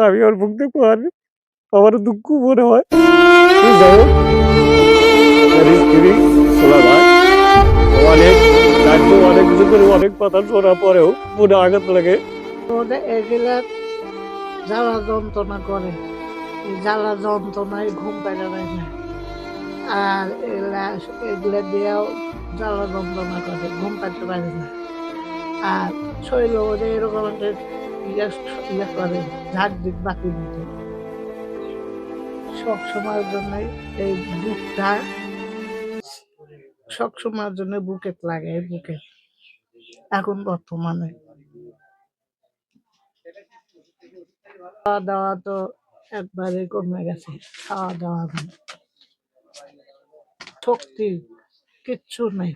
আমি ওর মুখ দেখবো আর আমার দুঃখ মনে হয়। যাই হোক, স্ত্রী শোনা যায় অনেক রাজ্য, অনেক কিছু করে অনেক কথা শোনার পরেও মনে আঘাত লাগে। এগুলা জ্বালা যন্ত্রণা করে, এই জ্বালা যন্ত্রণায় ঘুম পেড়ে দেয় না। আর এগুলা দিয়েও জ্বালা যন্ত্রণা করে, ঘুম পেতে পারে না। আর শৈল ওদের এরকম একটা ইয়ে করে, ঝাঁক দিক বাকি দিত সব সময়ের জন্য। এই বুকটা সব সময়ের জন্য বুকে লাগে, এই বুকে এখন বর্তমানে খাওয়া দাওয়া তো একবারে কমে গেছে। খাওয়া দাওয়া শক্তি কিচ্ছু নেই।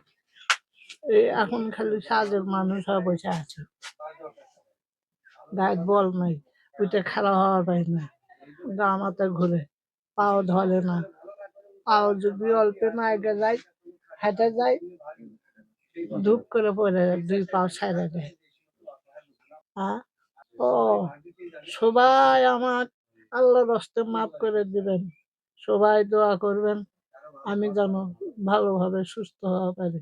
এখন খালি সাজের মানুষ হয়ে বসে আছে, গায়ে বল নাই, ওইটা খারাপ হওয়া পায় না, গা মাথা ঘুরে, পাও ধরে না। পাও যদি অল্প না আগে যায়, হেঁটে যায়, ধূপ করে পড়ে যায়, দুই পাও ছাইড়ে দেয়। হ্যাঁ, ও সবাই আমার আল্লাহর হস্তে মাফ করে দিবেন, সবাই দোয়া করবেন আমি যেন ভালোভাবে সুস্থ হওয়া পারি।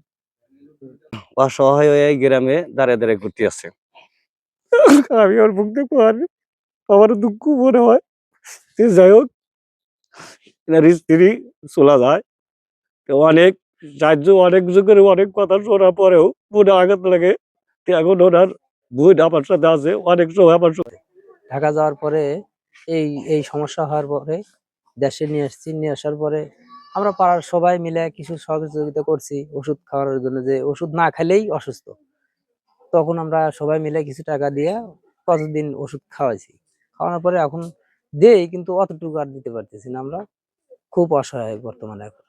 অসহায় হয়ে গ্রামে দাঁড়িয়ে দাঁড়িয়ে ঘুরতে আছে। আমি ওর মুখ দেখবো আর আমার দুঃখ মনে হয়। যাই হোক, এনার স্ত্রী চলা যায় অনেক সাহায্য, অনেক কিছু করে অনেক কথা শোনার পরেও মনে আঘাত লাগে। এখন ওনার বোন আমার সাথে আছে, অনেক সময় আমার সাথে। ঢাকা যাওয়ার পরে এই এই সমস্যা হওয়ার পরে দেশে নিয়ে আসছি। নিয়ে আসার পরে আমরা পাড়ার সবাই মিলে কিছু সহযোগিতা করছি ওষুধ খাওয়ানোর জন্য, যে ওষুধ না খেলেই অসুস্থ। তখন আমরা সবাই মিলে কিছু টাকা দিয়ে কতদিন ওষুধ খাওয়াইছি। খাওয়ানোর পরে এখন দেই, কিন্তু অতটুকু আর দিতে পারতেছি না। আমরা খুব অসহায় বর্তমানে এখন।